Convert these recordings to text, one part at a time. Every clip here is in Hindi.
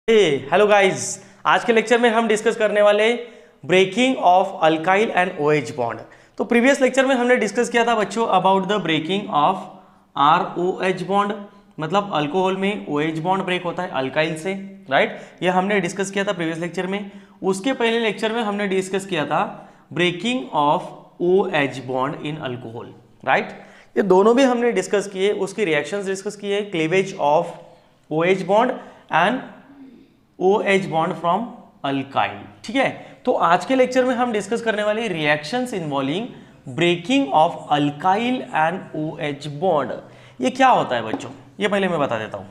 हेलो गाइस, आज के लेक्चर में हम डिस्कस करने वाले breaking of alkyl and OH bond. तो प्रीवियस लेक्चर में हमने डिस्कस किया था बच्चों about the breaking of ROH bond, मतलब अल्कोहल में OH बॉन्ड ब्रेक होता है अल्काइल से, राइट। ये हमने डिस्कस किया था प्रीवियस लेक्चर में। उसके पहले लेक्चर में हमने डिस्कस किया था breaking of OH bond in alcohol, right. ये दोनों भी हमने डिस्कस किए, उसकी रिएक्शंस डिस्कस किए, cleavage of OH bond and OH bond from alkyl, ठीक है। तो आज के लेक्चर में हम डिस्कस करने वाले reactions involving breaking of alkyl and OH bond. ये क्या होता है बच्चों, ये पहले मैं बता देता हूँ।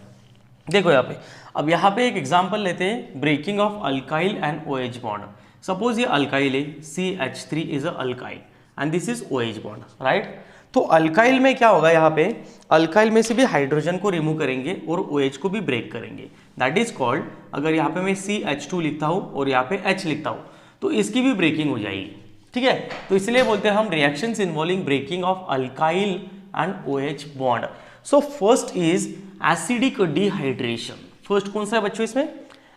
देखो यहाँ पे, अब यहाँ पे एक एग्जांपल लेते हैं, breaking of alkyl and OH bond. Suppose ये अल्काइल है, CH3 is a alkyl and this is OH bond, right. तो अल्काइल में क्या होगा, यहाँ पे अल्काइल में से भी हाइड्रोजन को रिमूव करेंगे और OH को भी ब्रेक करेंगे, दैट इज कॉल्ड, अगर यहाँ पे मैं CH2 लिखता हूँ और यहाँ पे H लिखता हूँ तो इसकी भी ब्रेकिंग हो जाएगी, ठीक है। तो इसलिए बोलते हैं हम reactions involving breaking of alkyl and OH bond. So first is acidic dehydration. First कौन सा है बच्चों इसमें,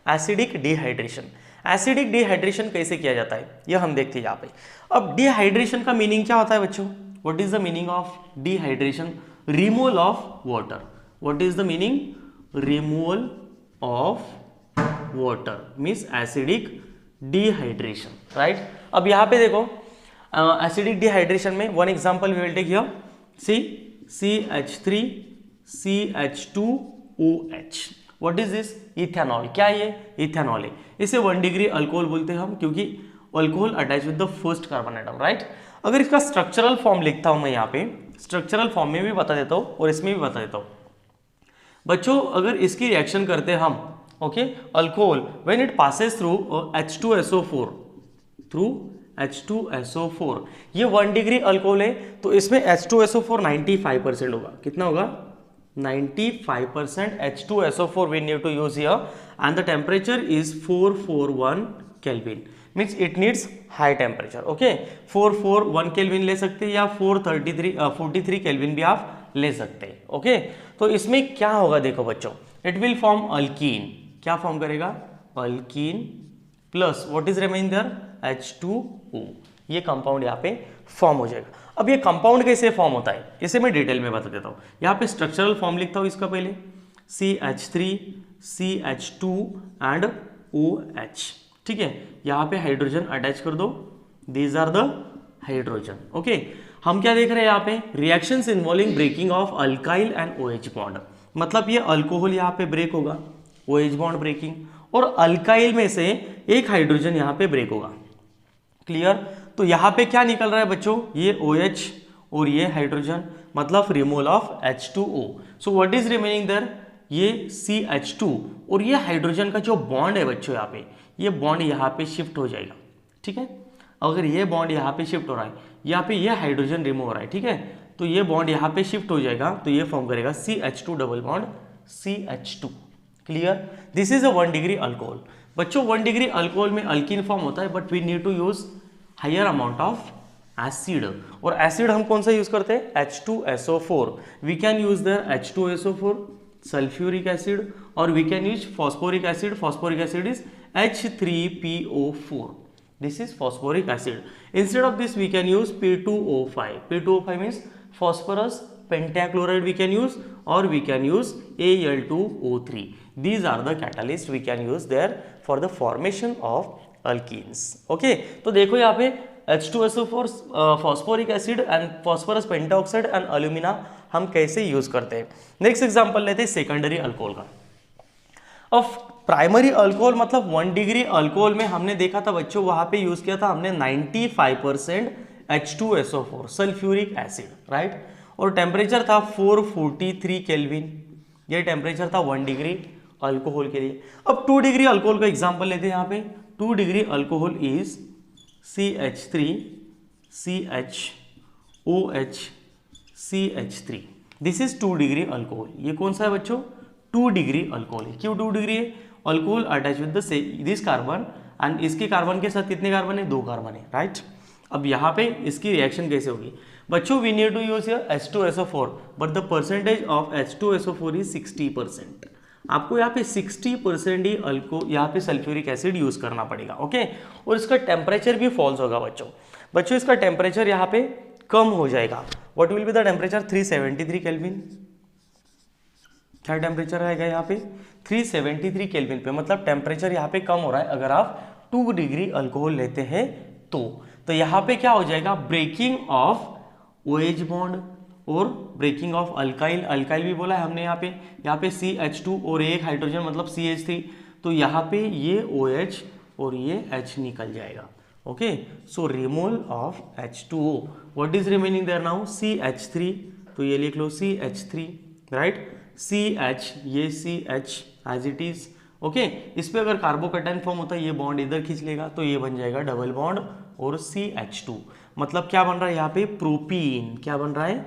एसिडिक डिहाइड्रेशन। एसिडिक डिहाइड्रेशन कैसे किया जाता है ये हम देखते हैं यहाँ पे। अब डिहाइड्रेशन का मीनिंग क्या होता है बच्चों, what is the meaning of dehydration? Removal of water. What is the meaning? Removal of water means acidic dehydration, right? अब यहाँ पे देखो acidic dehydration में one example we will take here. See CH3 CH2OH. What is this? Ethanol. क्या है ये? इथेनॉल है। इसे 1 डिग्री अल्कोहल बोलते हैं हम, क्योंकि alcohol attach with the first carbon atom, right. अगर इसका स्ट्रक्चरल फॉर्म लिखता हूं मैं यहाँ पे, स्ट्रक्चरल फॉर्म में भी बता देता हूं और इसमें भी बता देता हूं बच्चों। अगर इसकी रिएक्शन करते हैं हम, okay, alcohol when it passes through H2SO4, through H2SO4, ये 1 डिग्री अल्कोहल है तो इसमें H2SO4 95% होगा। कितना होगा? 95% H2SO4 we need to use here and the temperature is 441 Kelvin. Means it needs high temperature, okay. 441 kelvin ले सकते हैं या 43 केल्विन भी आप ले सकते हैं, ओके। तो इसमें क्या होगा देखो बच्चों, इट विल फॉर्म अल्कीन। क्या फॉर्म करेगा? Alkene plus what is remaining there, H2O। ये कंपाउंड यहाँ पे फॉर्म हो जाएगा। अब ये कंपाउंड कैसे फॉर्म होता है इसे मैं डिटेल में बता देता हूँ। यहाँ पे स्ट्रक्चरल फॉर्म लिखता हूँ इसका पहले, CH3 CH2 एंड OH, ठीक है। यहाँ पे हाइड्रोजन अटैच कर दो, these are the hydrogen, okay. हम क्या देख रहे हैं यहाँ पे, reactions involving breaking of alkyl and OH bond. मतलब ये अल्कोहल यहाँ पे ब्रेक होगा, OH बॉन्ड ब्रेकिंग, और अल्काइल में से एक हाइड्रोजन यहाँ पे ब्रेक होगा, क्लियर। तो यहाँ पे क्या निकल रहा है बच्चों, ये OH और ये हाइड्रोजन, मतलब removal of H2O। So what is remaining there, ये CH2 और ये हाइड्रोजन का जो बॉन्ड है बच्चों, यहाँ पे ये बॉन्ड यहाँ पे शिफ्ट हो जाएगा, ठीक है। अगर ये बॉन्ड यहाँ पे शिफ्ट हो रहा है, यहाँ पे ये हाइड्रोजन रिमूव हो रहा है, ठीक है, तो ये बॉन्ड यहाँ पे शिफ्ट हो जाएगा तो ये फॉर्म करेगा CH2 double bond CH2, clear. This is a 1 degree alcohol. बच्चों 1 डिग्री अल्कोहल में अल्कीन फॉर्म होता है, but we need to use higher amount of acid. और एसिड हम कौन सा यूज करते हैं, H2SO4। We can use the H2SO4, sulphuric acid, और we can use phosphoric acid. Phosphoric acid is H3PO4. This is phosphoric acid. Instead of this, we can use P2O5. P2O5 means phosphorus pentachloride we can use, or we can use Al2O3. These are the catalysts we can use there for the formation of alkenes. Okay, तो देखो यहाँ पे H2SO4, phosphoric acid and phosphorus pentoxide and alumina हम कैसे यूज करते हैं। नेक्स्ट एग्जाम्पल लेते हैं सेकेंडरी अल्कोहल का। अब प्राइमरी अल्कोहल मतलब 1 डिग्री अल्कोहल में हमने देखा था बच्चों, वहां पे यूज किया था हमने 95% H2SO4 सल्फ्यूरिक एसिड, राइट। और टेम्परेचर था 443 केल्विन, ये टेम्परेचर था 1 डिग्री अल्कोहल के लिए। अब 2 डिग्री अल्कोहल का एग्जांपल लेते हैं यहाँ पे। 2 degree alcohol is CH3 CHOH CH3। This is 2 degree alcohol. ये कौन सा है बच्चों, 2 डिग्री अल्कोहल है। क्यों 2 डिग्री है, alcohol attach with this carbon and इसके कार्बन के साथ कितने कार्बन है, 2 कार्बन है, राइट। अब यहाँ पे इसकी रिएक्शन कैसे होगी बच्चों, we need to use here H2SO4, but the percentage of H2SO4 is 60%। आपको यहाँ पे 60% ही यहाँ पे सल्फ्यूरिक एसिड यूज करना पड़ेगा। ओके, और इसका टेम्परेचर भी फॉल्स होगा बच्चों इसका टेम्परेचर यहाँ पे कम हो जाएगा। What will be the temperature? 373 kelvin. क्या टेम्परेचर आएगा यहाँ पे? 373 केल्विन पे, मतलब टेम्परेचर यहाँ पे कम हो रहा है अगर आप 2 डिग्री अल्कोहल लेते हैं तो यहाँ पे क्या हो जाएगा? ब्रेकिंग ऑफ OH बॉन्ड और ब्रेकिंग ऑफ अल्काइल भी बोला है हमने यहाँ पे CH2 और एक हाइड्रोजन मतलब CH3, तो यहाँ पे ये OH और ये H निकल जाएगा। Okay, so removal of H2O, what is remaining there now? CH3, तो ये लिख लो CH3, राइट? CH, ये CH as it is. Okay, इस पे अगर कार्बोकैटायन फॉर्म होता है ये बॉन्ड इधर खींच लेगा तो ये बन जाएगा डबल बॉन्ड और CH2, मतलब क्या बन रहा है यहाँ पे? प्रोपीन। क्या बन रहा है?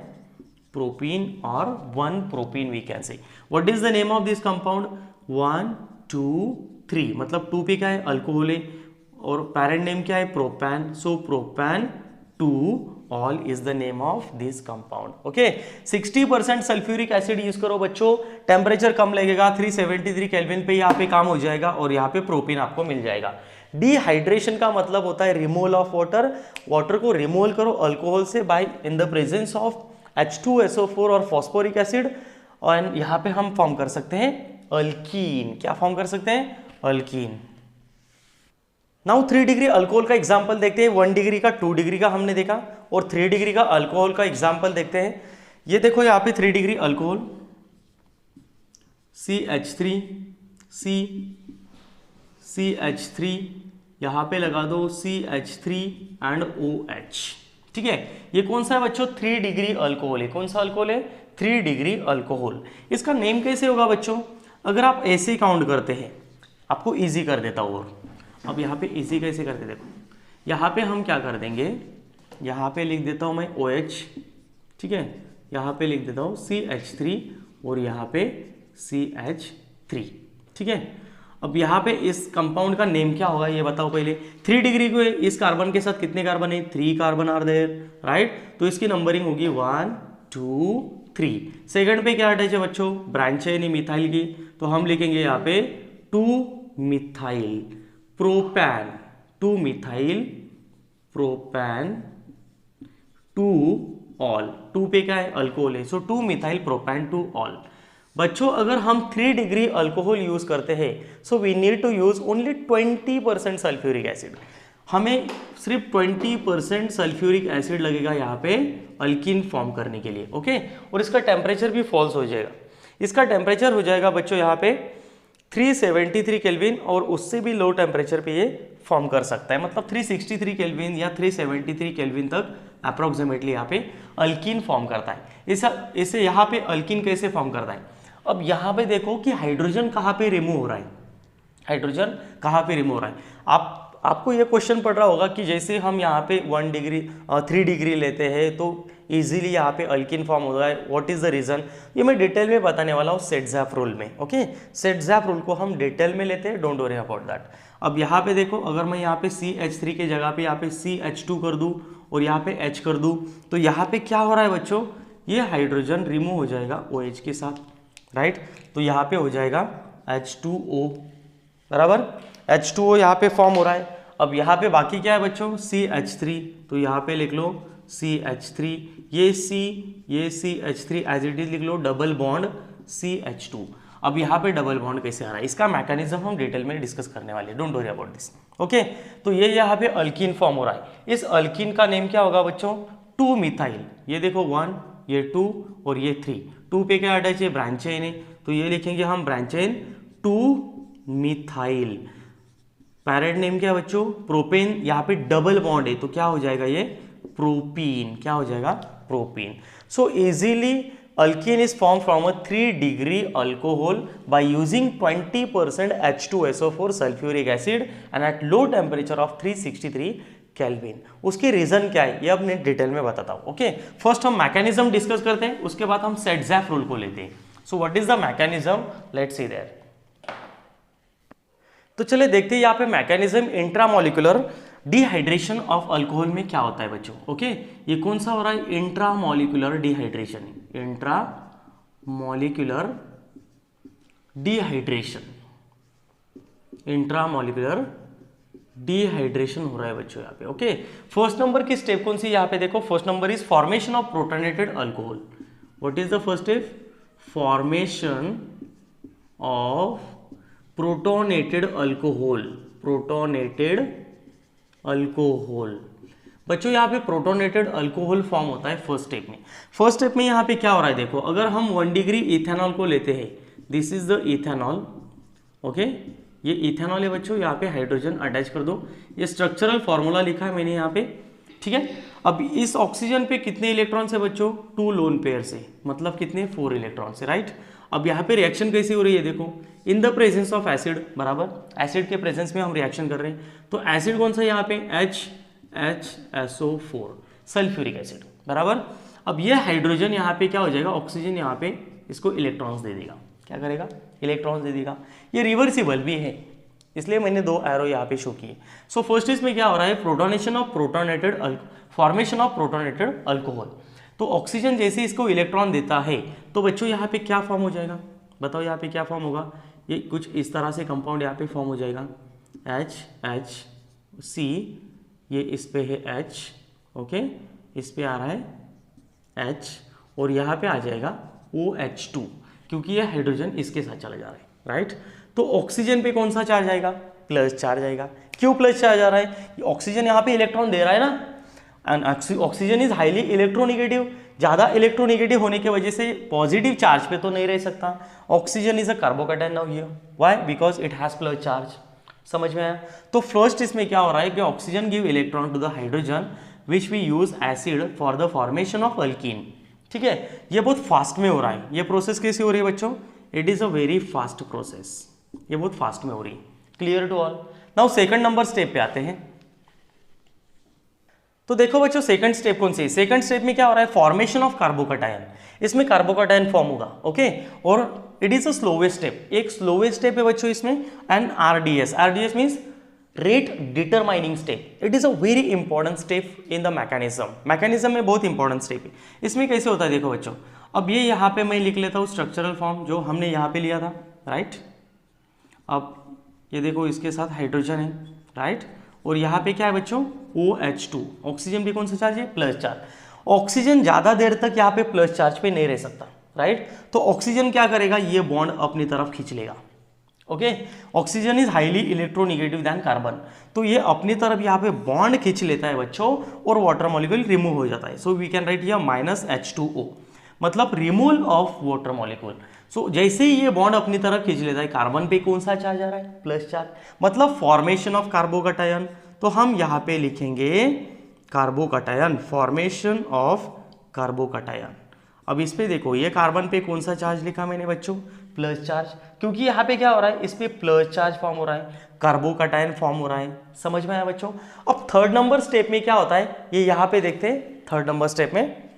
प्रोपीन और 1 propene we can say. What is the name of this compound? 1 2 3, मतलब 2 पे क्या है? अल्कोहल है, और पैरेंट नेम क्या है? प्रोपैन। सो प्रोपैन 2 all is the name of this compound. Okay, 60% sulphuric acid use करो बच्चों, टेम्परेचर कम लगेगा, 373 केल्विन पे यहाँ पे काम हो जाएगा और यहाँ पे प्रोपीन आपको मिल जाएगा। डिहाइड्रेशन का मतलब होता है रिमूवल ऑफ वाटर को रिमूवल करो अल्कोहल से by in the presence of H2SO4 और फॉस्फोरिक एसिड, और यहाँ पे हम फॉर्म कर सकते हैं अल्कीन। क्या फॉर्म कर सकते हैं? अल्कीन। नाउ 3 डिग्री अल्कोहल का एग्जांपल देखते हैं। 1 डिग्री का, 2 डिग्री का हमने देखा, और 3 डिग्री का अल्कोहल का एग्जांपल देखते हैं। ये देखो यहाँ पे 3 डिग्री अल्कोहल, CH3 CH3, यहाँ पे लगा दो CH3 एंड OH। ठीक है, ये कौन सा है बच्चों? 3 डिग्री अल्कोहल है। कौन सा अल्कोहल है? 3 डिग्री अल्कोहल। इसका नेम कैसे होगा बच्चों? अगर आप ऐसे काउंट करते हैं, आपको इजी कर देता हूँ। और अब यहाँ पे इजी कैसे करते, देखो यहाँ पे हम क्या कर देंगे, यहाँ पे लिख देता हूँ मैं OH, ठीक है, यहाँ पे लिख देता हूँ CH3 और यहाँ पे CH3, ठीक है। अब यहाँ पे इस कंपाउंड का नेम क्या होगा ये बताओ पहले। 3 डिग्री को इस कार्बन के साथ कितने कार्बन है? 3 कार्बन आर देयर, राइट? तो इसकी नंबरिंग होगी 1 2 3। सेकंड पे क्या अटैच है बच्चों? ब्रांच है नहीं मिथाइल की, तो हम लिखेंगे यहाँ पे 2 मिथाइल प्रोपैन, 2 मिथाइल प्रोपैन 2 ऑल। 2 पे क्या है? अल्कोहल है, सो 2 मिथाइल प्रोपैन 2 ऑल। बच्चों अगर हम 3 डिग्री अल्कोहल यूज करते हैं, so we need to use only 20% sulphuric acid. हमें सिर्फ 20% सल्फ्यूरिक एसिड लगेगा यहाँ पे अल्कीन फॉर्म करने के लिए। ओके, और इसका टेम्परेचर भी फॉल्स हो जाएगा। इसका टेम्परेचर हो जाएगा बच्चों यहाँ पे 373 केल्विन, और उससे भी लो टेम्परेचर पे ये फॉर्म कर सकता है, मतलब 363 केल्विन या 373 केल्विन तक अप्रोक्सीमेटली यहाँ पे अल्कीन फॉर्म करता है। इसे यहाँ पे अल्कीन कैसे फॉर्म करता है? अब यहाँ पे देखो कि हाइड्रोजन कहाँ पे रिमूव हो रहा है, हाइड्रोजन कहाँ पे रिमूव हो रहा है। आपको ये क्वेश्चन पड़ रहा होगा कि जैसे हम यहाँ पे 3 डिग्री लेते हैं तो इजीली यहाँ पे अल्कीन फॉर्म हो रहा है, व्हाट इज द रीजन? ये मैं डिटेल में बताने वाला हूँ सेट-ज़ैप रूल में। ओके, सेट-ज़ैप रूल को हम डिटेल में लेते हैं, डोंट वरी अबाउट दैट। अब यहाँ पे देखो, अगर मैं यहाँ पे CH3 के जगह पे यहाँ पे CH2 कर दूँ और यहाँ पे H कर दूँ, तो यहाँ पे क्या हो रहा है बच्चों? ये हाइड्रोजन रिमूव हो जाएगा OH के साथ, राइट? तो यहाँ पे हो जाएगा H2O, बराबर। H2O यहाँ पे फॉर्म हो रहा है। अब यहाँ पे बाकी क्या है बच्चों? CH3, तो यहाँ पे लिख लो CH3, ये CH3 एज इट इज लिख लो, डबल बॉन्ड CH2। अब यहाँ पे डबल बॉन्ड कैसे आ रहा है, इसका मैकेनिज्म हम डिटेल में डिस्कस करने वाले हैं, don't worry about this. Okay, तो ये यहाँ पे अल्कीन फॉर्म हो रहा है। इस अल्कीन का नेम क्या होगा बच्चों? 2 मिथाइल। ये देखो 1, ये 2 और ये 3। 2 पे क्या अटैच है? ब्रांच चेन है, तो ये लिखेंगे हम branch chain 2 methyl. Parent name क्या है बच्चों? प्रोपेन। यहाँ पे डबल बॉन्ड है तो क्या हो जाएगा? ये प्रोपीन। क्या हो जाएगा? Propene. So easily alkyne is formed from a 3 degree alcohol by using 20% H2SO4 sulfuric acid and at low temperature of 363 kelvin. उसकी रीजन क्या है ये अब मैं डिटेल में बताता हूँ। ओके, फर्स्ट हम मैकेनिज्म डिस्कस करते हैं, उसके बाद हम सेट-ज़ैप रूल को लेते हैं। So what is the mechanism, let's see there. तो चले देखते हैं यहाँ पे mechanism. Intramolecular dehydration of alcohol में क्या होता है बच्चों? ओके, ये कौन सा हो रहा है? Intramolecular dehydration. Intramolecular dehydration, intramolecular dehydration हो रहा है बच्चों यहाँ पे। ओके, फर्स्ट नंबर की स्टेप कौन सी यहाँ पे देखो, first number is formation of protonated alcohol. What is the first step? Formation of protonated alcohol, protonated alcohol. बच्चों यहाँ पे प्रोटोनेटेड अल्कोहल फॉर्म होता है फर्स्ट स्टेप में। फर्स्ट स्टेप में यहाँ पे क्या हो रहा है देखो, अगर हम 1 डिग्री इथेनॉल को लेते हैं, this is the ethanol. Okay, ये इथेनॉल है बच्चों, यहाँ पे हाइड्रोजन अटैच कर दो, ये स्ट्रक्चरल फॉर्मूला लिखा है मैंने यहाँ पे, ठीक है। अब इस ऑक्सीजन पे कितने इलेक्ट्रॉन्स है बच्चों? 2 लोन पेयर से, मतलब कितने? 4 इलेक्ट्रॉन्स है, राइट। अब यहाँ पे रिएक्शन कैसी हो रही है देखो, इन द प्रेजेंस ऑफ एसिड, बराबर, एसिड के प्रेजेंस में हम रिएक्शन कर रहे हैं। तो एसिड कौन सा है यहाँ पे? HSO4, सल्फ्यूरिक एसिड, बराबर। अब ये हाइड्रोजन यहाँ पे क्या हो जाएगा, ऑक्सीजन यहाँ पे इसको इलेक्ट्रॉन्स दे देगा। क्या करेगा? इलेक्ट्रॉन्स दे देगा। ये रिवर्सिबल भी है, इसलिए मैंने 2 एरो यहाँ पे शो किए। सो फर्स्ट इसमें क्या हो रहा है? Protonation of protonated, formation of protonated alcohol. तो ऑक्सीजन जैसे इसको इलेक्ट्रॉन देता है तो बच्चों यहाँ पे क्या फॉर्म हो जाएगा? बताओ यहाँ पे क्या फॉर्म होगा? ये कुछ इस तरह से कंपाउंड यहाँ पे फॉर्म हो जाएगा, HC, ये इस पे है H, ओके, इस पे आ रहा है H, और यहाँ पे आ जाएगा OH2, क्योंकि ये हाइड्रोजन इसके साथ चला जा रहा है, राइट। तो ऑक्सीजन पे कौन सा चार्ज आएगा? प्लस चार्ज आएगा। क्यों प्लस चार्ज आ रहा है? ऑक्सीजन यहाँ पे इलेक्ट्रॉन दे रहा है ना, and oxygen is highly electronegative. ज़्यादा इलेक्ट्रोनिगेटिव होने की वजह से पॉजिटिव चार्ज पे तो नहीं रह सकता। Oxygen is a carbocation now here, why? Because it has plus charge. समझ में आया? तो फर्स्ट इसमें क्या हो रहा है कि oxygen give electron to the hydrogen which we use acid for the formation of alkene. ठीक है, ये बहुत फास्ट में हो रहा है। ये प्रोसेस कैसी हो रही है बच्चों? It is a very fast process, ये बहुत फास्ट में हो रही है। Clear to all? Now second number step पे आते हैं। तो देखो बच्चों सेकंड स्टेप कौन सी है? सेकंड स्टेप में क्या हो रहा है? Formation of carbocation. इसमें कार्बोकैटायन फॉर्म होगा, ओके, और it is a slowest step, एक स्लोवेस्ट स्टेप है बच्चों इसमें। And RDS, RDS means rate determining step. It is a very important step in the mechanism. Mechanism में बहुत इंपॉर्टेंट स्टेप है। इसमें कैसे होता है देखो बच्चों, अब ये यहाँ पे मैं लिख लेता हूँ स्ट्रक्चरल फॉर्म जो हमने यहाँ पे लिया था, राइट। अब ये देखो इसके साथ हाइड्रोजन है, राइट, और यहाँ पे क्या है बच्चों? OH2। ऑक्सीजन भी कौन सा चार्ज है? Plus charge. ऑक्सीजन ज्यादा देर तक यहाँ पे प्लस चार्ज पे नहीं रह सकता, राइट। तो ऑक्सीजन क्या करेगा? ये बॉन्ड अपनी तरफ खींच लेगा, okay. Oxygen is highly electronegative than carbon, तो ये अपनी तरफ यहाँ पे बॉन्ड खींच लेता है बच्चों, और वाटर मॉलिक्यूल रिमूव हो जाता है। So we can write here -H2O, मतलब removal of water molecule. So जैसे ही ये बॉन्ड अपनी तरफ खींच लेता है, कार्बन पे कौन सा चार्ज आ रहा है? प्लस चार्ज, मतलब फॉर्मेशन ऑफ कार्बोकैटायन। तो हम यहाँ पे लिखेंगे कार्बोकैटायन, फॉर्मेशन ऑफ कार्बोकैटायन। अब इस पे देखो, ये कार्बन पे कौन सा चार्ज लिखा मैंने बच्चों? प्लस चार्ज, क्योंकि यहाँ पे क्या हो रहा है? इस पे प्लस चार्ज फॉर्म हो रहा है, कार्बोकैटायन फॉर्म हो रहा है। समझ में आया बच्चों? अब थर्ड नंबर स्टेप में क्या होता है, ये यहाँ पे देखते हैं थर्ड नंबर स्टेप में।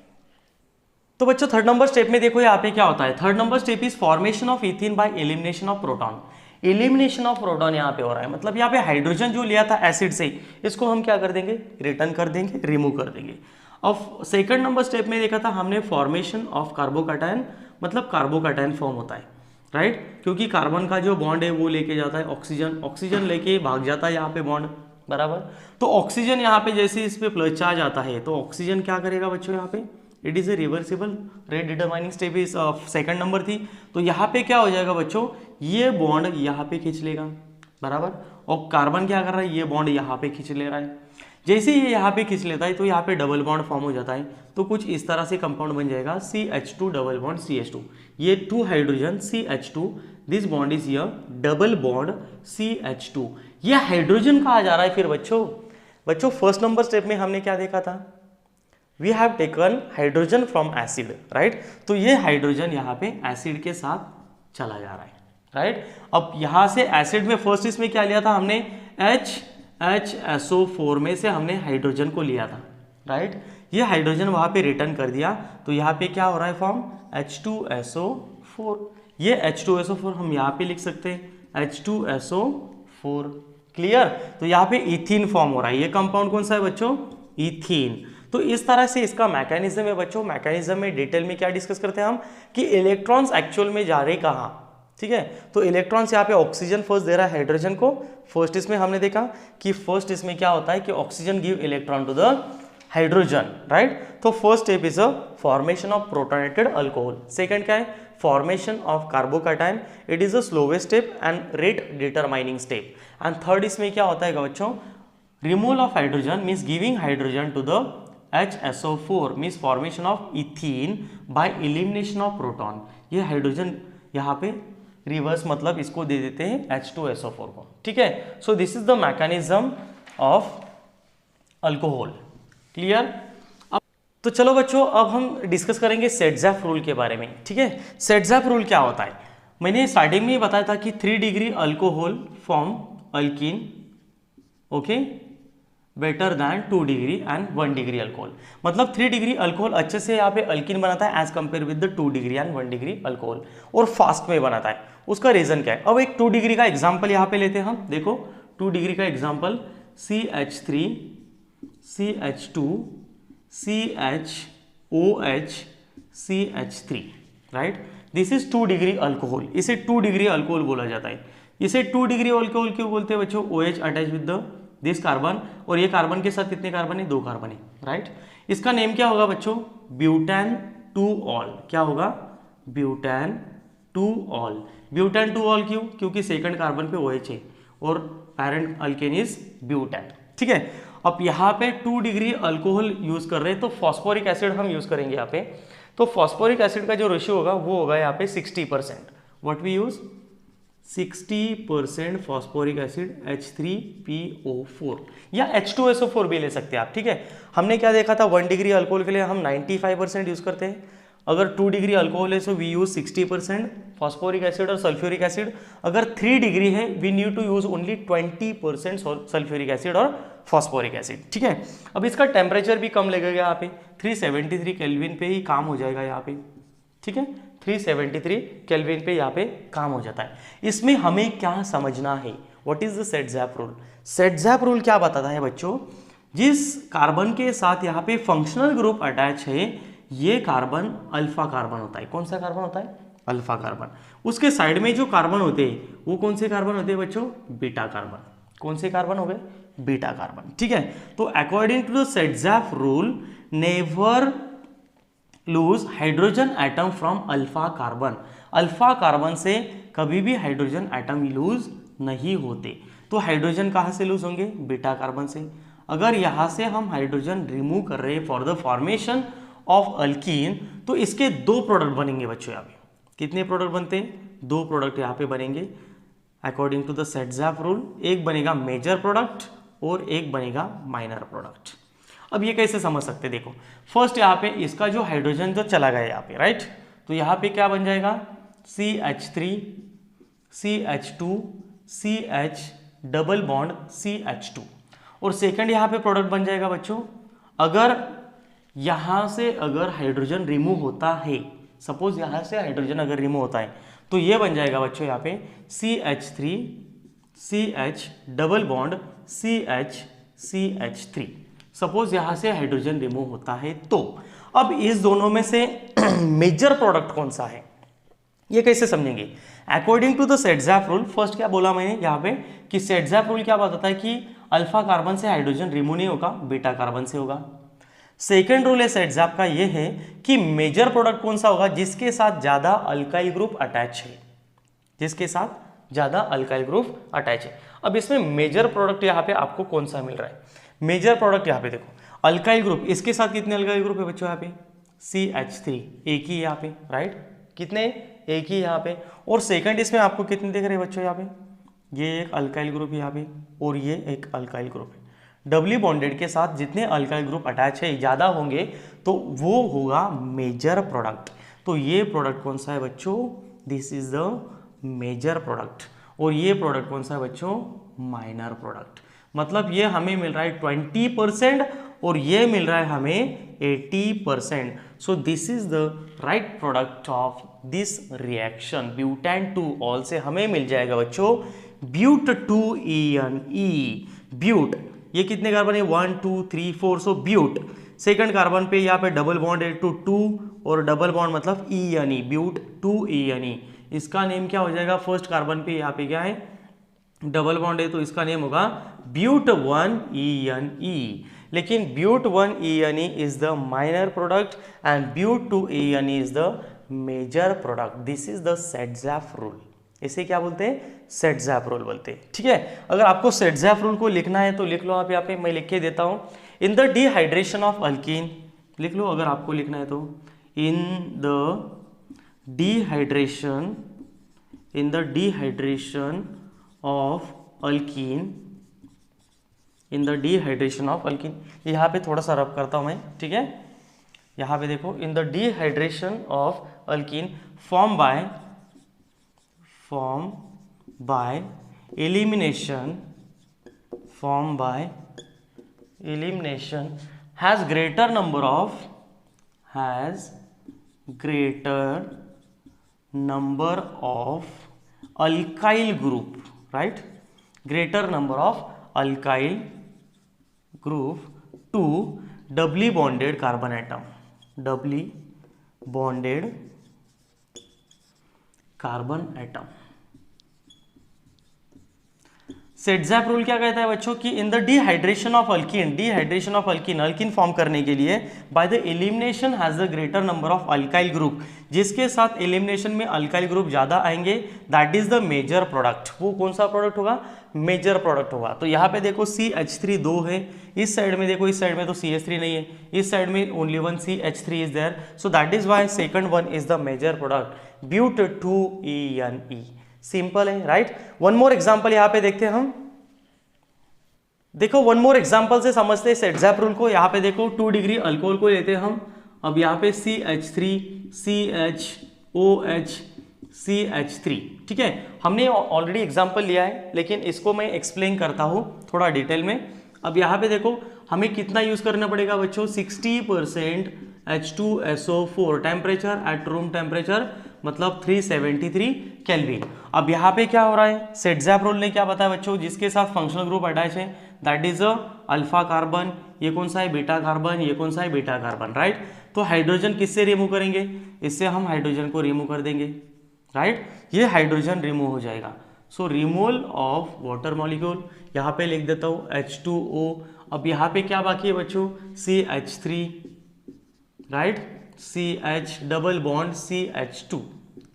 तो बच्चों थर्ड नंबर स्टेप में देखो यहाँ पे क्या होता है। Third number step is formation of ethene by elimination of proton. Elimination of proton यहाँ पे हो रहा है, मतलब यहाँ पे हाइड्रोजन जो लिया था एसिड से, इसको हम क्या कर देंगे? रिटर्न कर देंगे, रिमूव कर देंगे। अब सेकंड नंबर स्टेप में देखा था हमने फॉर्मेशन ऑफ कार्बोकैटायन, मतलब कार्बोकैटायन फॉर्म होता है, राइट, क्योंकि कार्बन का जो बॉन्ड है वो लेके जाता है ऑक्सीजन, ऑक्सीजन लेके भाग जाता है यहाँ पे बॉन्ड, बराबर। तो ऑक्सीजन यहाँ पे जैसे इस पे प्लस चार्ज आता है, तो ऑक्सीजन क्या करेगा बच्चों? यहाँ पे it is a reversible rate determining step is second number थी। तो यहाँ पे क्या हो जाएगा बच्चों? ये बॉन्ड यहाँ पे खींच लेगा, बराबर, और कार्बन क्या कर रहा है? ये बॉन्ड यहाँ पे खींच ले रहा है। जैसे ये यहाँ पे खींच लेता है तो यहाँ पे डबल बॉन्ड फॉर्म हो जाता है, तो कुछ इस तरह से कंपाउंड बन जाएगा CH2 डबल बॉन्ड CH2। ये 2 hydrogen CH2, this bond is here double bond CH2। ये हाइड्रोजन कहा जा रहा है फिर बच्चों फर्स्ट नंबर स्टेप में हमने क्या देखा था? We have taken hydrogen from acid, right. तो ये हाइड्रोजन यहाँ पे एसिड के साथ चला जा रहा है, राइट। अब यहाँ से एसिड में फर्स्ट इसमें क्या लिया था हमने? HSO4 में से हमने हाइड्रोजन को लिया था, राइट। ये हाइड्रोजन वहाँ पे रिटर्न कर दिया, तो यहाँ पे क्या हो रहा है फॉर्म? H2SO4। ये H2SO4 हम यहाँ पे लिख सकते हैं H2SO4। क्लियर? तो यहाँ पे इथीन फॉर्म हो रहा है। ये कंपाउंड कौन सा है बच्चों? इथीन। तो इस तरह से इसका मैकेनिज्म है बच्चों। मैकेनिज्म में डिटेल में क्या डिस्कस करते हैं हम कि इलेक्ट्रॉन्स एक्चुअल में जा रहे कहाँ, ठीक है। तो इलेक्ट्रॉन्स यहाँ पे ऑक्सीजन फर्स्ट दे रहा है हाइड्रोजन को, फर्स्ट इसमें हमने देखा कि फर्स्ट इसमें क्या होता है कि oxygen give electron to the hydrogen, right. तो first step is a formation of protonated alcohol, second क्या है formation of carbocation, it is the slowest step and rate determining step, and third इसमें क्या होता है बच्चों removal of hydrogen means giving hydrogen to the HSO4 means formation of ethene by elimination of proton. ये हाइड्रोजन यहाँ पे रिवर्स मतलब इसको दे देते हैं H2SO4 को, ठीक है। So this is the mechanism of alcohol, clear. अब तो चलो बच्चों अब हम डिस्कस करेंगे सेट्ज़ेफ रूल के बारे में, ठीक है। सेट्ज़ेफ रूल क्या होता है, मैंने स्टार्टिंग में ही बताया था कि 3 degree alcohol form alkyne, okay, better than 2 degree and 1 degree alcohol, मतलब 3 डिग्री अल्कोहल अच्छे से यहाँ पे अल्कीन बनाता है as compare with the 2 degree and 1 degree alcohol, और फास्ट में बनाता है। उसका रीजन क्या है, अब एक 2 डिग्री का एग्जाम्पल यहाँ पे लेते हैं हम, देखो 2 डिग्री का example CH3 CH2 CHOH CH3, right. This is 2 degree alcohol, इसे 2 डिग्री अल्कोहल बोला जाता है। इसे 2 डिग्री अल्कोहल क्यों बोलते हैं बच्चों, OH attach with the this carbon, और ये कार्बन के साथ कितने कार्बन है 2 कार्बन है, राइट। इसका नेम क्या होगा बच्चों ब्यूटेन 2 ऑल, क्या होगा ब्यूटेन 2 ऑल। ब्यूटेन 2 ऑल क्यों, क्योंकि सेकंड कार्बन पे OH है और पैरेंट अल्केन इज ब्यूटेन, ठीक है। अब यहाँ पे 2 डिग्री अल्कोहल यूज कर रहे हैं तो फॉस्फोरिक एसिड हम यूज करेंगे यहाँ पे, तो फॉस्फोरिक एसिड का जो रेशियो होगा वो होगा यहाँ पे 60%, what we use 60% phosphoric acid H3PO4 या H2SO4 भी ले सकते हैं आप, ठीक है। हमने क्या देखा था 1 डिग्री अल्कोहल के लिए हम 95% यूज करते हैं, अगर 2 डिग्री अल्कोहल है so we use 60% phosphoric acid और सल्फ्यूरिक एसिड, अगर 3 डिग्री है we need to use only 20% sulphuric acid और फॉस्फोरिक एसिड, ठीक है। अब इसका टेम्परेचर भी कम लगेगा यहाँ पे 373 केल्विन पे ही काम हो जाएगा यहाँ पे, ठीक है। 373 केल्विन पे यहाँ पे काम हो जाता है। इसमें हमें क्या समझना है, what is the Saytzeff rule. Saytzeff rule क्या बताता है बच्चों, जिस कार्बन के साथ यहाँ पे फंक्शनल ग्रुप अटैच है ये कार्बन अल्फा कार्बन होता है। कौन सा कार्बन होता है अल्फा कार्बन। उसके साइड में जो कार्बन होते हैं वो कौन से कार्बन होते हैं बच्चों बीटा कार्बन। कौन से कार्बन हो गए बीटा कार्बन, ठीक है। तो according to the Saytzeff rule never lose hydrogen atom from alpha carbon. Alpha carbon से कभी भी हाइड्रोजन एटम लूज नहीं होते। तो हाइड्रोजन कहाँ से लूज होंगे बीटा कार्बन से। अगर यहाँ से हम हाइड्रोजन रिमूव कर रहे हैं for the formation of alkyne तो इसके 2 प्रोडक्ट बनेंगे बच्चों। यहाँ पे कितने प्रोडक्ट बनते हैं 2 प्रोडक्ट यहाँ पे बनेंगे according to the Saytzeff rule. एक बनेगा मेजर प्रोडक्ट और एक बनेगा माइनर प्रोडक्ट। अब ये कैसे समझ सकते हैं, देखो फर्स्ट यहाँ पे इसका जो हाइड्रोजन जो चला गया यहाँ पे, राइट। तो यहाँ पे क्या बन जाएगा CH3 CH2 CH double bond CH2 और सेकंड यहाँ पे प्रोडक्ट बन जाएगा बच्चों। अगर यहाँ से अगर हाइड्रोजन रिमूव होता है, सपोज यहाँ से हाइड्रोजन अगर रिमूव होता है तो ये बन जाएगा बच्चों यहाँ पे CH3 CH double bond CH3। Suppose यहाँ से हाइड्रोजन रिमूव होता है तो अब इस दोनों में से मेजर प्रोडक्ट कौन सा है ये कैसे समझेंगे। According to the Saytzeff rule, first क्या बोला मैंने यहाँ पे कि सेट्ज़ेफ रूल क्या बताता है कि अल्फा कार्बन से हाइड्रोजन रिमूव नहीं होगा बीटा कार्बन से होगा। सेकेंड रूल है सेट्ज़ेफ का ये है कि मेजर प्रोडक्ट कौन सा होगा जिसके साथ ज्यादा अल्काइल ग्रुप अटैच है, जिसके साथ ज्यादा अल्काइल ग्रुप अटैच है। अब इसमें मेजर प्रोडक्ट यहाँ पे आपको कौन सा मिल रहा है, मेजर प्रोडक्ट यहाँ पे देखो अल्काइल ग्रुप, इसके साथ कितने अल्काइल ग्रुप है बच्चों यहाँ पे CH3 एक ही यहाँ पे, राइट। कितने एक ही यहाँ पे। और सेकंड इसमें आपको कितने दिख रहे हैं बच्चों यहाँ पे, ये एक अल्काइल ग्रुप यहाँ पे और ये एक अल्काइल ग्रुप है। डबली बॉन्डेड के साथ जितने अल्काइल ग्रुप अटैच है ज़्यादा होंगे तो वो होगा मेजर प्रोडक्ट। तो ये प्रोडक्ट कौन सा है बच्चों, this is the major product. और ये प्रोडक्ट कौन सा है बच्चों माइनर प्रोडक्ट। मतलब ये हमें मिल रहा है 20% और ये मिल रहा है हमें 80%। So this is the right product of this reaction. Butane 2 all से हमें मिल जाएगा बच्चों ब्यूट 2ENE। ब्यूट ये कितने कार्बन है 1 2 3 4। सो ब्यूट सेकंड कार्बन पे यहाँ पे डबल बॉन्ड है 2 और डबल बॉन्ड मतलब ENE ब्यूट 2ENE। इसका नेम क्या हो जाएगा, फर्स्ट कार्बन पे यहाँ पे क्या है, डबल बॉन्ड है, तो इसका नेम होगा ब्यूट1 लेकिन ब्यूट1 is the minor product and ब्यूट2 is the major product. This is the Saytzeff rule. इसे क्या बोलते हैं, सेट्ज़ॅफ रूल बोलते हैं। ठीक है, अगर आपको सेट्ज़ॅफ रूल को लिखना है तो लिख लो आप यहाँ पे, मैं लिख के देता हूँ। इन द डिहाइड्रेशन ऑफ अल्कीन, लिख लो अगर आपको लिखना है तो, इन the dehydration of alkyne, in the dehydration of alkyne, यहाँ पे थोड़ा सा रब करता हूँ मैं, ठीक है। यहाँ पे देखो, इन the dehydration of alkyne form by elimination has greater number of alkyl group, right? Greater number of alkyl group to doubly bonded carbon atom, Saytzeff rule क्या कहता है बच्चों कि in the dehydration of alkene, alkene form करने के लिए by the elimination has the greater number of alkyl group, जिसके साथ एलिमिनेशन में अल्काइल ग्रुप ज्यादा आएंगे, that is the major product. वो कौन सा प्रोडक्ट होगा, मेजर प्रोडक्ट होगा। तो यहाँ पे देखो CH3 2 है, इस साइड में देखो, इस साइड में तो CH3 नहीं है, इस साइड में only one CH3 is there, so that is why second one is the major product ब्यूट2 सिंपल है, राइट। वन मोर एग्जांपल यहाँ पे देखते हैं हम, देखो वन मोर एग्जांपल से समझते हैं सेट्ज़ॅफ रूल को। यहाँ पे देखो 2 डिग्री अल्कोहल को लेते हैं हम, अब यहाँ पे CH3 CHOH CH3, ठीक है। हमने ऑलरेडी एग्जांपल लिया है, लेकिन इसको मैं एक्सप्लेन करता हूँ थोड़ा डिटेल में। अब यहाँ पे देखो हमें कितना यूज करना पड़ेगा बच्चों, 60% H2SO4 temperature at room temperature, मतलब 373 केल्विन। अब यहाँ पे क्या हो रहा है, सेट्ज़ॅफ रूल ने क्या बताया बच्चों, जिसके साथ फंक्शनल ग्रुप अटैच है दैट इज अल्फा कार्बन, ये कौन सा है, बीटा कार्बन, ये कौन सा है, बीटा कार्बन, राइट। तो हाइड्रोजन किससे रिमूव करेंगे, इससे हम हाइड्रोजन को रिमूव कर देंगे, राइट। ये हाइड्रोजन रिमूव हो जाएगा। सो रिमूवल ऑफ वाटर मॉलिक्यूल, यहाँ पे लिख देता हूँ H2O। अब यहाँ पे क्या बाकी है बच्चों, CH3, right, CH double bond CH2,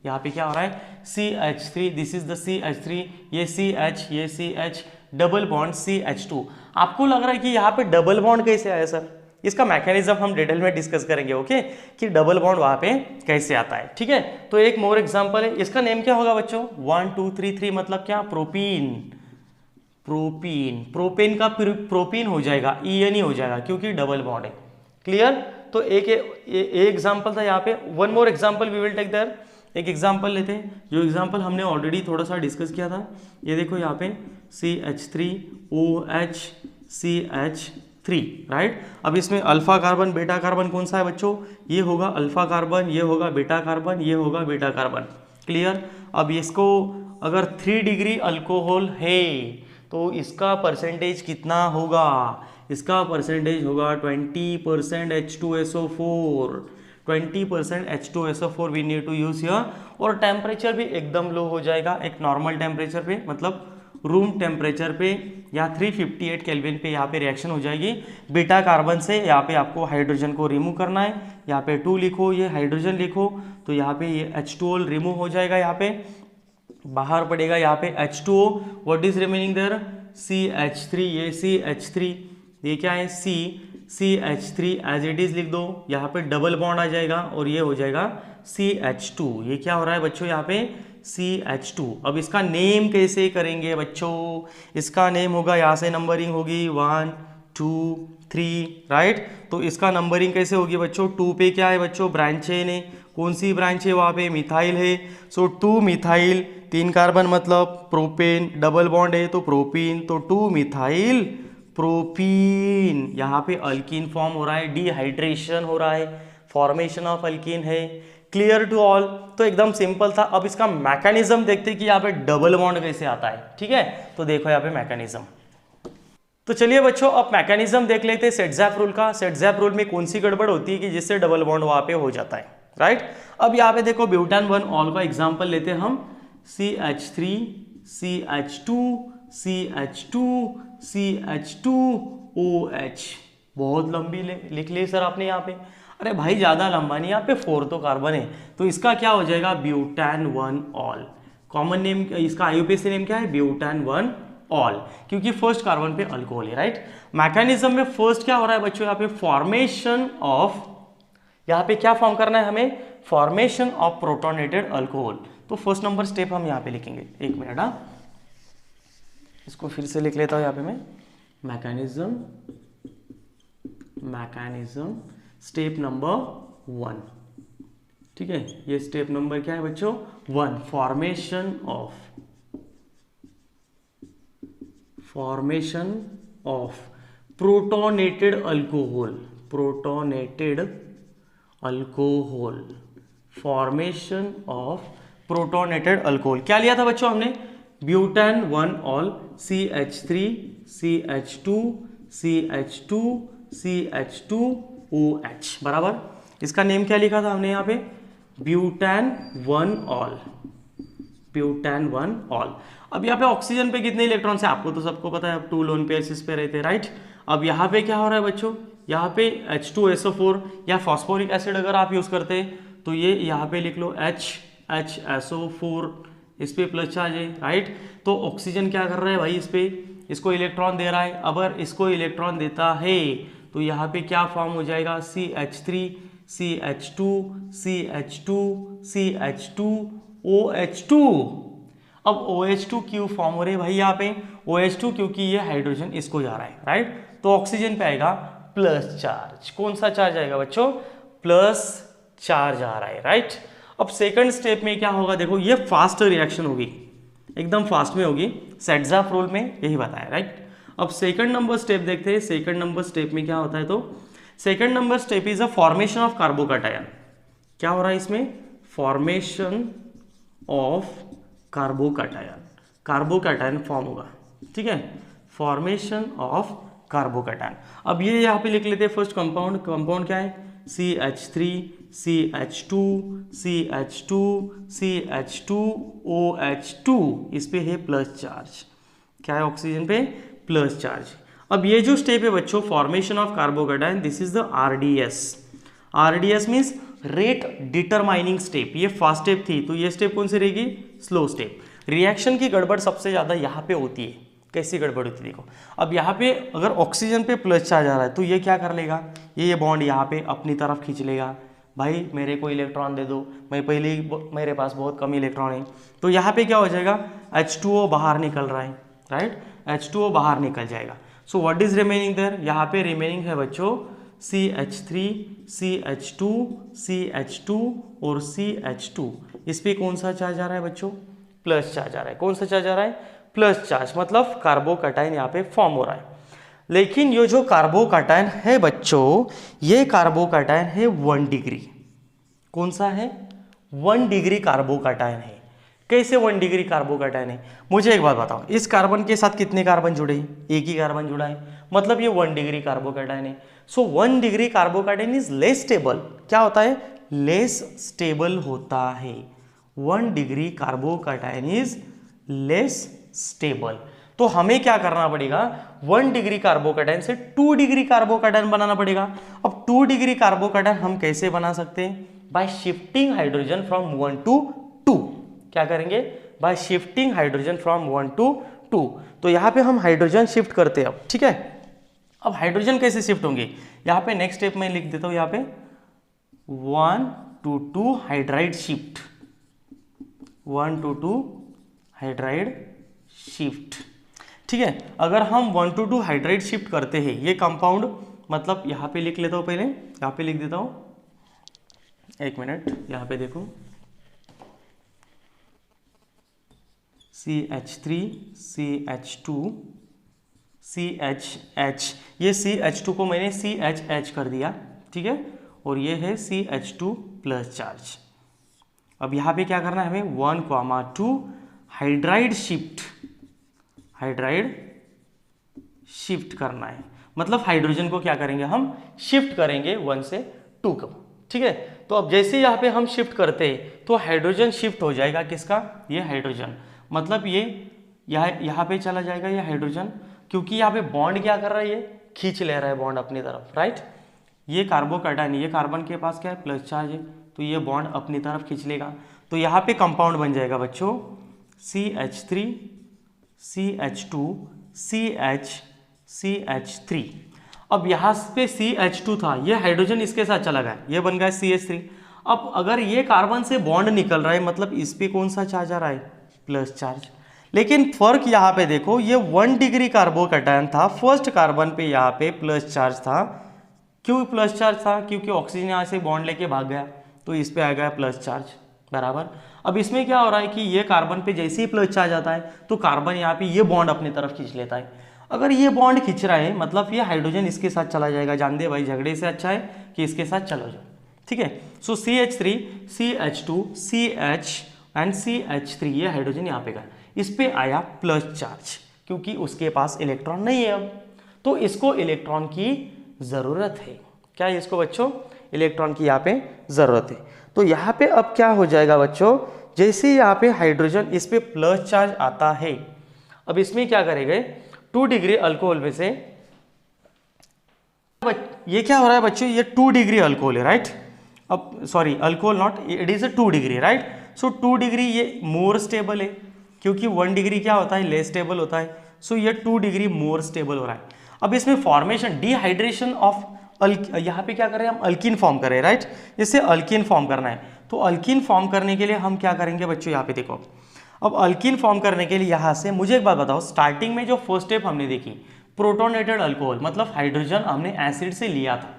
यहाँ पे क्या हो रहा है CH3, this is the CH3, ये CH डबल बॉन्ड CH2। आपको लग रहा है कि यहाँ पे डबल बॉन्ड कैसे आया सर, इसका मैकेनिज्म हम डिटेल में डिस्कस करेंगे, ओके, कि डबल बॉन्ड वहाँ पे कैसे आता है, ठीक है। तो एक मोर एग्जांपल है, इसका नेम क्या होगा बच्चों, 1 2 3 3 मतलब क्या, प्रोपीन का प्रोपीन हो जाएगा, ENE हो जाएगा क्योंकि डबल बॉन्ड है, क्लियर। तो एक एग्जांपल था यहाँ पे, one more example we will take there. एक एग्जांपल लेते हैं, जो एग्जांपल हमने ऑलरेडी थोड़ा सा डिस्कस किया था। ये देखो यहाँ पे CH3OH CH3, राइट। अब इसमें अल्फा कार्बन बीटा कार्बन कौन सा है बच्चों, ये होगा अल्फा कार्बन, ये होगा बीटा कार्बन, ये होगा बीटा कार्बन, क्लियर। अब इसको अगर 3 डिग्री अल्कोहल है तो इसका परसेंटेज कितना होगा, इसका परसेंटेज होगा 20% H2SO4, 20% H2SO4 we need to use here. और टेम्परेचर भी एकदम लो हो जाएगा, एक नॉर्मल टेम्परेचर पे, मतलब रूम टेम्परेचर पे या 358 केल्विन पे यहाँ पे रिएक्शन हो जाएगी बीटा कार्बन से। यहाँ पे आपको हाइड्रोजन को रिमूव करना है, यहाँ पे 2 लिखो, ये हाइड्रोजन लिखो, तो यहाँ पे ये H2O रिमूव हो जाएगा, यहाँ पे बाहर पड़ेगा, यहाँ पे H2O, what is remaining there, CH3, ये CH3, ये क्या है CH3 एज इट इज लिख दो, यहाँ पे डबल बॉन्ड आ जाएगा और ये हो जाएगा CH2। ये क्या हो रहा है बच्चों, यहाँ पे CH2। अब इसका नेम कैसे करेंगे बच्चों, इसका नेम होगा, यहाँ से नंबरिंग होगी 1 2 3, राइट। तो इसका नंबरिंग कैसे होगी बच्चों, 2 पे क्या है बच्चों, ब्रांच चेन है, कौन सी ब्रांच है, वहाँ पे मिथाइल है, सो 2 मिथाइल, 3 कार्बन मतलब प्रोपेन, डबल बॉन्ड है तो प्रोपीन, तो 2 मिथाइल प्रोपीन। यहाँ पे अल्कीन फॉर्म हो रहा है, डिहाइड्रेशन हो रहा है, फॉर्मेशन ऑफ अल्कीन है, क्लियर टू ऑल। तो एकदम सिंपल था। अब इसका मैकेनिज्म देखते हैं कि यहाँ पे डबल बॉन्ड कैसे आता है, ठीक है। तो देखो यहाँ पे मैकेनिज्म, तो चलिए बच्चों अब मैकेनिज्म देख लेते हैं सेट्ज़ॅफ रूल का। सेट्ज़ॅफ रूल में कौन सी गड़बड़ होती है कि जिससे डबल बॉन्ड वहाँ पे हो जाता है, राइट। अब यहाँ पे देखो ब्यूटान 1 ऑल का एग्जांपल लेते हैं हम, CH3 CH2 CH2 CH2 OH। बहुत लंबी लिख ली सर आपने यहाँ पे। अरे भाई ज़्यादा लंबा नहीं, यहाँ पे 4 तो कार्बन है, तो इसका क्या हो जाएगा ब्यूटान 1 ऑल। कॉमन नेम इसका आईयूपीएसी नेम क्या है, ब्यूटान 1 ऑल, क्योंकि फर्स्ट कार्बन पे अल्कोहल है, राइट। मैकेनिज्म में फर्स्ट क्या हो रहा है बच्चों, यहाँ पे फॉर्मेशन ऑफ, यहाँ पे क्या फॉर्म करना है हमें, फॉर्मेशन ऑफ प्रोटोनेटेड अल्कोहल। तो फर्स्ट नंबर स्टेप हम यहाँ पे लिखेंगे, एक मिनट, हाँ इसको फिर से लिख लेता हूँ यहाँ पे मैं, मैकेनिज्म स्टेप नंबर 1, ठीक है। ये स्टेप नंबर क्या है बच्चों, 1, formation of protonated alcohol, formation of protonated alcohol. क्या लिया था बच्चों हमने, ब्यूटान 1 all CH3 CH2 CH2 CH2 OH बराबर। इसका नेम क्या लिखा था हमने यहाँ पे, ब्यूटान 1 ऑल, ब्यूटान 1 ऑल। अब यहाँ पे ऑक्सीजन पे कितने इलेक्ट्रॉन्स है आपको तो सबको पता है, अब 2 लोन पेयर्स पे रहते हैं, राइट। अब यहाँ पे क्या हो रहा है बच्चों, यहाँ पे H2SO4 या फॉस्फोरिक एसिड अगर आप यूज करते हैं तो ये यहाँ पे लिख लो HSO4, इस पे प्लस चार्ज है, राइट। तो ऑक्सीजन क्या कर रहा है भाई, इस पे इसको इलेक्ट्रॉन दे रहा है। अगर इसको इलेक्ट्रॉन देता है तो यहाँ पे क्या फॉर्म हो जाएगा, CH3 CH2 CH2 CH2 OH2। अब OH2 क्यों फॉर्म हो रहे हैं भाई यहाँ पे, OH2 क्योंकि ये हाइड्रोजन इसको जा रहा है, राइट। तो ऑक्सीजन पे आएगा प्लस चार्ज। कौन सा चार्ज आएगा बच्चों, प्लस चार्ज आ रहा है, राइट। अब सेकंड स्टेप में क्या होगा, देखो ये फास्ट रिएक्शन होगी, एकदम फास्ट में होगी, सेट्ज़ाफ रूल में यही बताया, राइट। अब सेकंड नंबर स्टेप देखते हैं, सेकंड नंबर स्टेप में क्या होता है, तो second number step is a formation of carbocation. क्या हो रहा है इसमें, फॉर्मेशन ऑफ कार्बोकैटायन फॉर्म होगा, ठीक है, फॉर्मेशन ऑफ कार्बोकैटायन। अब ये यहाँ पे लिख लेते हैं फर्स्ट कंपाउंड क्या है, CH3 CH2 CH2 CH2 OH2, इस पे है प्लस चार्ज, क्या है ऑक्सीजन पे प्लस चार्ज। अब ये जो स्टेप है बच्चों, formation of carbocation, this is the RDS means rate determining step. ये फास्ट स्टेप थी, तो ये स्टेप कौन सी रहेगी, स्लो स्टेप। रिएक्शन की गड़बड़ सबसे ज़्यादा यहाँ पे होती है। कैसी गड़बड़ होती है देखो, अब यहाँ पे अगर ऑक्सीजन पे प्लस चार्ज आ रहा है तो ये क्या कर लेगा, ये बॉन्ड यहाँ पे अपनी तरफ खींच लेगा, भाई मेरे को इलेक्ट्रॉन दे दो, मैं पहले ही मेरे पास बहुत कम इलेक्ट्रॉन है। तो यहाँ पे क्या हो जाएगा, H2O बाहर निकल रहा है, राइट, H2O बाहर निकल जाएगा। So what is remaining there, यहाँ पे रिमेनिंग है बच्चों CH3 CH2 CH2 और CH2। इस पे कौन सा चार्ज आ रहा है बच्चों, प्लस चार्ज आ रहा है। कौन सा चार्ज आ रहा है, प्लस चार्ज, मतलब कार्बोकैटायन यहाँ पे फॉर्म हो रहा है। लेकिन ये जो कार्बोकैटायन है बच्चों, ये कार्बोकैटायन है 1 डिग्री। कौन सा है, 1 डिग्री कार्बोकैटायन है। कैसे 1 डिग्री कार्बोकैटायन है, मुझे एक बात बताओ, इस कार्बन के साथ कितने कार्बन जुड़े हैं, एक ही कार्बन जुड़ा है, मतलब ये 1 डिग्री कार्बोकैटायन है। सो 1 degree carbocation is less stable. क्या होता है, लेस स्टेबल होता है। 1 degree carbocation is less stable. तो हमें क्या करना पड़ेगा, 1 डिग्री कार्बोकैटायन से 2 डिग्री कार्बोकैटायन बनाना पड़ेगा। अब 2 डिग्री कार्बोकैटायन हम कैसे बना सकते हैं, bye shifting hydrogen from 1 to 2। क्या करेंगे, bye shifting hydrogen from 1 to 2। तो यहाँ पे हम हाइड्रोजन शिफ्ट करते हैं अब, ठीक है। अब हाइड्रोजन कैसे शिफ्ट होंगे, यहाँ पे नेक्स्ट स्टेप में लिख देता हूँ, यहाँ पे 1 to 2 hydride shift, 1 to 2 hydride shift, ठीक है। अगर हम 1 to 2 हाइड्राइड शिफ्ट करते हैं ये कंपाउंड, मतलब यहाँ पे लिख लेता हूँ, पहले यहाँ पे लिख देता हूँ, एक मिनट, यहाँ पे देखो CH3 CH2 CHH, ये CH2 को मैंने CHH कर दिया, ठीक है, और ये है CH2 प्लस चार्ज। अब यहाँ पे क्या करना है हमें, 1,2 हाइड्राइड शिफ्ट करना है। मतलब हाइड्रोजन को क्या करेंगे हम, शिफ्ट करेंगे 1 से 2 को, ठीक है। तो अब जैसे यहाँ पे हम शिफ्ट करते हैं तो हाइड्रोजन शिफ्ट हो जाएगा किसका, ये हाइड्रोजन, मतलब ये यहाँ पे चला जाएगा ये हाइड्रोजन, क्योंकि यहाँ पे बॉन्ड क्या कर रहा है, ये खींच ले रहा है बॉन्ड अपनी तरफ, राइट। ये कार्बोकैटायन, ये कार्बन के पास क्या है, प्लस चार्ज है, तो ये बॉन्ड अपनी तरफ खींच लेगा, तो यहाँ पे कंपाउंड बन जाएगा बच्चों CH3 CH2 CH3। अब यहाँ पे CH2 था, ये हाइड्रोजन इसके साथ चला गया, ये बन गया CH3। अब अगर ये कार्बन से बॉन्ड निकल रहा है, मतलब इस पे कौन सा चार्ज आ रहा है, प्लस चार्ज। लेकिन फर्क यहाँ पे देखो, ये 1 डिग्री कार्बोकैटायन था, फर्स्ट कार्बन पे यहाँ पे प्लस चार्ज था। क्यों प्लस चार्ज था, क्योंकि ऑक्सीजन यहाँ से बॉन्ड लेके भाग गया, तो इस पे आ गया प्लस चार्ज, बराबर। अब इसमें क्या हो रहा है कि ये कार्बन पे जैसे ही प्लस चार्ज आता है तो कार्बन यहाँ पे ये बॉन्ड अपनी तरफ खींच लेता है। अगर ये बॉन्ड खींच रहा है मतलब ये हाइड्रोजन इसके साथ चला जाएगा, जान दे भाई, झगड़े से अच्छा है कि इसके साथ चलो जाओ, ठीक है। सो CH3 CH2 CH and CH3, ये हाइड्रोजन यहाँ पे गया, इस पे आया प्लस चार्ज, क्योंकि उसके पास इलेक्ट्रॉन नहीं है अब, तो इसको इलेक्ट्रॉन की जरूरत है। क्या है इसको बच्चों, इलेक्ट्रॉन की यहाँ पे जरूरत है। तो यहाँ पे अब क्या हो जाएगा बच्चों, जैसे यहाँ पे हाइड्रोजन इस पे प्लस चार्ज आता है, अब इसमें क्या करेंगे, 2 डिग्री अल्कोहल में से, ये क्या हो रहा है बच्चों, ये 2 डिग्री अल्कोहल है, राइट। अब sorry, alcohol not, it is 2 degree, right. So 2 degree ये मोर स्टेबल है, क्योंकि 1 डिग्री क्या होता है, लेस स्टेबल होता है। सो ये 2 डिग्री मोर स्टेबल हो रहा है। अब इसमें फॉर्मेशन, डिहाइड्रेशन ऑफ यहाँ पे क्या कर रहे हैं हम, अल्कीन फॉर्म कर रहे हैं, राइट। इससे अल्कीन फॉर्म करना है, तो अल्कीन फॉर्म करने के लिए हम क्या करेंगे बच्चों, यहाँ पे देखो, अब अल्कीन फॉर्म करने के लिए यहाँ से मुझे एक बात बताओ, स्टार्टिंग में जो फर्स्ट स्टेप हमने देखी, प्रोटोनेटेड अल्कोहल, मतलब हाइड्रोजन हमने एसिड से लिया था,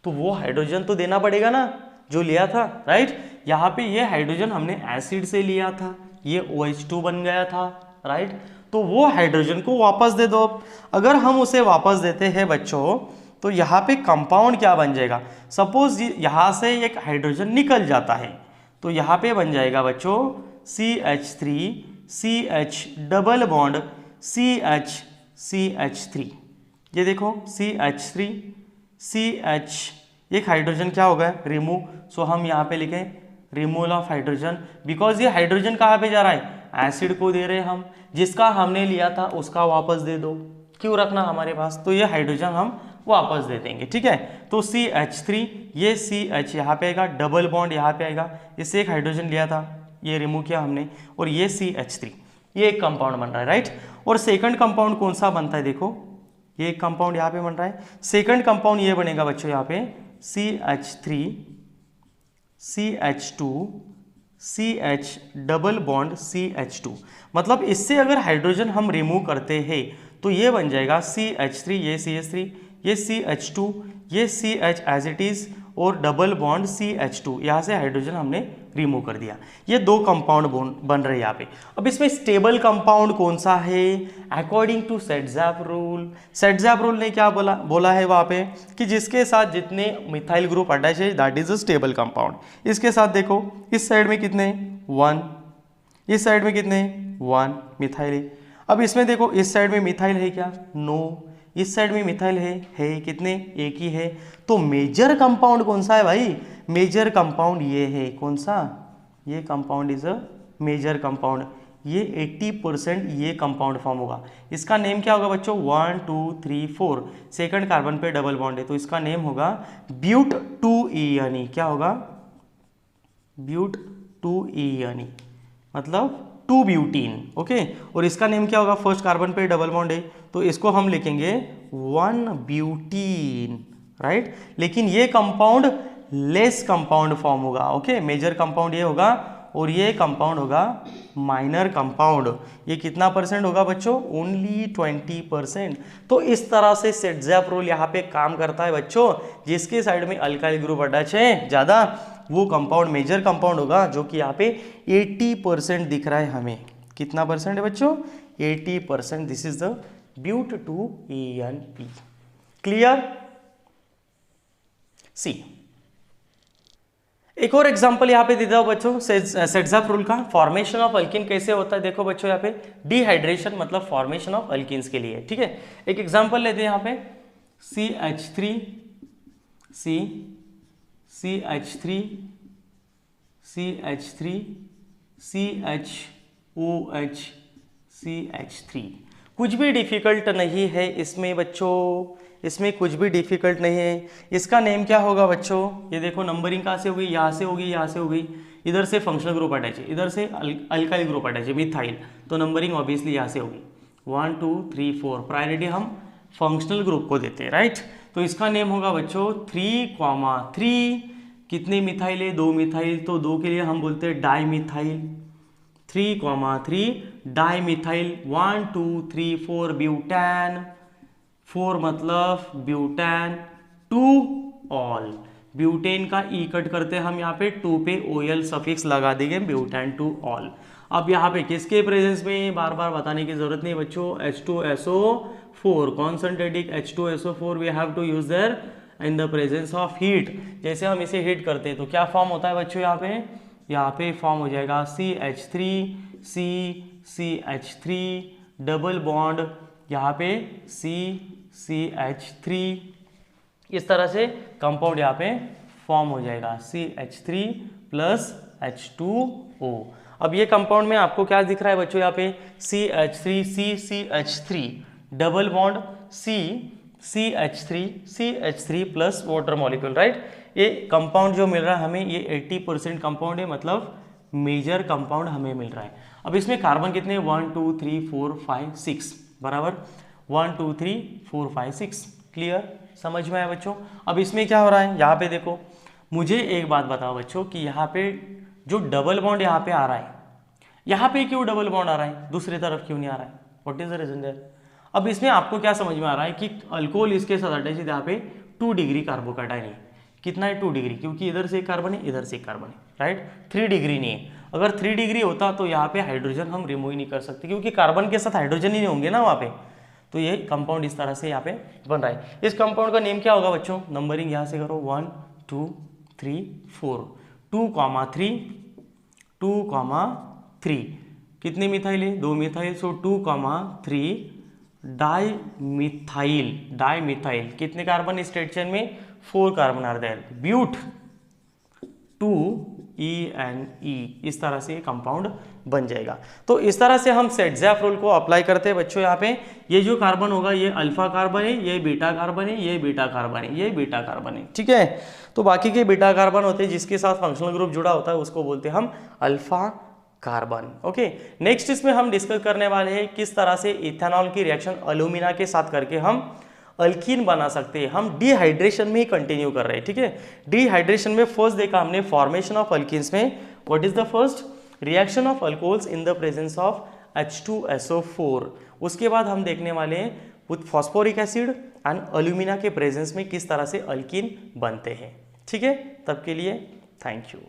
तो वो हाइड्रोजन तो देना पड़ेगा ना जो लिया था, राइट। यहाँ पे ये हाइड्रोजन हमने एसिड से लिया था, ये OH2 बन गया था, राइट। तो वो हाइड्रोजन को वापस दे दो। अगर हम उसे वापस देते हैं बच्चों, तो यहाँ पे कंपाउंड क्या बन जाएगा, सपोज यहाँ से एक हाइड्रोजन निकल जाता है, तो यहाँ पे बन जाएगा बच्चों CH3 CH double bond CH3। ये देखो CH3 CH, एक हाइड्रोजन क्या होगा, रिमूव। सो हम यहाँ पे लिखें रिमूवल ऑफ हाइड्रोजन, बिकॉज ये हाइड्रोजन कहाँ पे जा रहा है, एसिड को दे रहे हैं हम, जिसका हमने लिया था उसका वापस दे दो, क्यों रखना हमारे पास, तो ये हाइड्रोजन हम वापस दे देंगे, ठीक है। तो CH3, ये CH यहाँ पे आएगा, डबल बॉन्ड यहाँ पे आएगा, इससे एक हाइड्रोजन लिया था, ये रिमूव किया हमने, और ये CH3, ये एक कंपाउंड बन रहा है, राइट। और सेकंड कंपाउंड कौन सा बनता है, देखो ये एक कंपाउंड यहाँ पे बन रहा है, सेकंड कंपाउंड ये बनेगा बच्चों यहाँ पे CH3 CH2 CH double bond CH2, मतलब इससे अगर हाइड्रोजन हम रिमूव करते हैं तो ये बन जाएगा CH3, ये CH3, ये CH2, ये CH एज इट इज, और डबल बॉन्ड CH2, यहाँ से हाइड्रोजन हमने रिमूव कर दिया। ये 2 कंपाउंड बन रहे हैं यहाँ पे। अब इसमें स्टेबल कंपाउंड कौन सा है, अकॉर्डिंग टू सेटज़ैप रूल। सेटज़ैप रूल ने क्या बोला है वहाँ पे कि जिसके साथ जितने मिथाइल ग्रुप अटैच है that is a stable compound. इसके साथ देखो, इस साइड में कितने, 1, इस साइड में कितने, 1 मिथाइल है। अब इसमें देखो, इस साइड में मिथाइल है क्या, नो, इस साइड में मिथाइल है कितने, एक ही है। तो मेजर कंपाउंड कौन सा है भाई, मेजर कंपाउंड ये है, कौन सा, ये compound is a major compound, ये 80% ये कंपाउंड फॉर्म होगा। इसका नेम क्या होगा बच्चों, 1 2 3 4, सेकंड कार्बन पे डबल बॉन्ड है, तो इसका नेम होगा ब्यूट 2E, क्या होगा, ब्यूट 2E, मतलब 2 ब्यूटीन, ओके। और इसका नेम क्या होगा, फर्स्ट कार्बन पे डबल बॉन्ड है, तो इसको हम लिखेंगे 1 ब्यूटीन, राइट। लेकिन ये कंपाउंड लेस कंपाउंड फॉर्म होगा, ओके। मेजर कंपाउंड ये होगा और ये कंपाउंड होगा माइनर कंपाउंड। ये कितना परसेंट होगा बच्चों, ओनली 20%। तो इस तरह से सेटज़ैप रूल यहाँ पे काम करता है बच्चों। जिसके साइड में अल्काइल ग्रुप अटैच है ज़्यादा, वो कंपाउंड मेजर कंपाउंड होगा, जो कि यहाँ पे 80% दिख रहा है हमें। कितना परसेंट है बच्चों, 80%। दिस इज द ब्यूट 2EnP। क्लियर। सी एक और एग्जांपल यहाँ पे देता हूं बच्चों सेटज़ैप रूल का। फॉर्मेशन ऑफ अल्कीन कैसे होता है, देखो बच्चों यहाँ पे डिहाइड्रेशन मतलब फॉर्मेशन ऑफ अल्कीन्स के लिए, ठीक है। एक एग्जांपल लेते हैं यहाँ पे CH3 CH3 CH3 CHOH CH3। कुछ भी डिफिकल्ट नहीं है इसमें बच्चों, इसमें कुछ भी डिफिकल्ट नहीं है। इसका नेम क्या होगा बच्चों, ये देखो नंबरिंग कहाँ से होगी, यहाँ से होगी, यहाँ से होगी, इधर से फंक्शनल ग्रुप अटैच है, इधर से अल्काइल ग्रुप अटैच है मिथाइल, तो नंबरिंग ऑब्वियसली यहाँ से होगी 1 2 3 4। प्रायोरिटी हम फंक्शनल ग्रुप को देते हैं, राइट। तो इसका नेम होगा बच्चों 3,3। कितने मिथाइल है, 2 मिथाइल, तो 2 के लिए हम बोलते हैं डाईमिथाइल। 3,3 डाईमिथाइल। 1 2 3 4 ब्यूटेन, 4 मतलब ब्यूटेन, 2 ऑल। ब्यूटेन का ई कट करते हैं हम यहाँ पे 2 पे OL सफिक्स लगा देंगे, ब्यूटेन 2 ऑल। अब यहाँ पे किसके प्रेजेंस में, बार बार बताने की जरूरत नहीं बच्चों, H2SO4 concentrated H2SO4 we have to use there in the presence of heat. जैसे हम इसे हीट करते हैं तो क्या फॉर्म होता है बच्चों, यहाँ पे फॉर्म हो जाएगा CH3 CH3 डबल बॉन्ड, यहाँ पे CH3, इस तरह से कंपाउंड यहाँ पे फॉर्म हो जाएगा CH3 प्लस H2O। अब ये कंपाउंड में आपको क्या दिख रहा है बच्चों, यहाँ पे CH3 CH3 double bond CH3 plus water molecule, right. ये कंपाउंड जो मिल रहा है हमें, ये 80% कंपाउंड है, मतलब मेजर कंपाउंड हमें मिल रहा है। अब इसमें कार्बन कितने, 1 2 3 4 5 6 बराबर, 1 2 3 4 5 6। क्लियर, समझ में आया बच्चों। अब इसमें क्या हो रहा है, यहाँ पे देखो, मुझे एक बात बताओ बच्चों कि यहाँ पे जो डबल बॉन्ड यहाँ पे आ रहा है, यहाँ पे क्यों डबल बॉन्ड आ रहा है, दूसरी तरफ क्यों नहीं आ रहा है, what is the reason there. अब इसमें आपको क्या समझ में आ रहा है कि अल्कोहल इसके साथ अटैच है, यहाँ पे 2 डिग्री कार्बोकैटायन है। कितना है, 2 डिग्री, क्योंकि इधर से एक कार्बन है, इधर से एक कार्बन है, राइट। 3 डिग्री नहीं है। अगर 3 डिग्री होता तो यहाँ पे हाइड्रोजन हम रिमूव ही नहीं कर सकते, क्योंकि कार्बन के साथ हाइड्रोजन ही नहीं होंगे ना वहाँ पे। तो ये कंपाउंड इस तरह से यहाँ पे बन रहा है। इस कंपाउंड का नेम क्या होगा बच्चों, नंबरिंग यहाँ से करो 1 2 3 4, 2,3 कितने मिथाइल है, 2 मिथाइल, सो 2,3 डाईमिथाइल। कितने कार्बन इस स्ट्रेट चेन में, 4 कार्बन आर देयर, ब्यूट 2ENE, इस तरह से कंपाउंड बन जाएगा। तो इस तरह से हम सेटज़ैफ रूल को अप्लाई करते हैं बच्चों। यहाँ पे ये जो कार्बन होगा, ये अल्फा कार्बन है, ये बीटा कार्बन है, ये बीटा कार्बन है, ये बीटा कार्बन है, ठीक है। तो बाकी के बीटा कार्बन होते हैं जिसके साथ फंक्शनल ग्रुप जुड़ा होता है, उसको बोलते हैं हम अल्फा कार्बन। ओके, नेक्स्ट इसमें हम डिस्कस करने वाले हैं किस तरह से इथेनॉल की रिएक्शन अलुमिना के साथ करके हम अल्कीन बना सकते हैं। हम डिहाइड्रेशन में ही कंटिन्यू कर रहे हैं, ठीक है। डिहाइड्रेशन में फर्स्ट देखा हमने फॉर्मेशन ऑफ अल्कीन्स में, what is the first, reaction of alcohols in the presence of H2SO4। उसके बाद हम देखने वाले हैं विथ फॉस्फोरिक एसिड एंड अलुमिना के प्रेजेंस में किस तरह से अल्कीन बनते हैं, ठीक है। तब के लिए थैंक यू।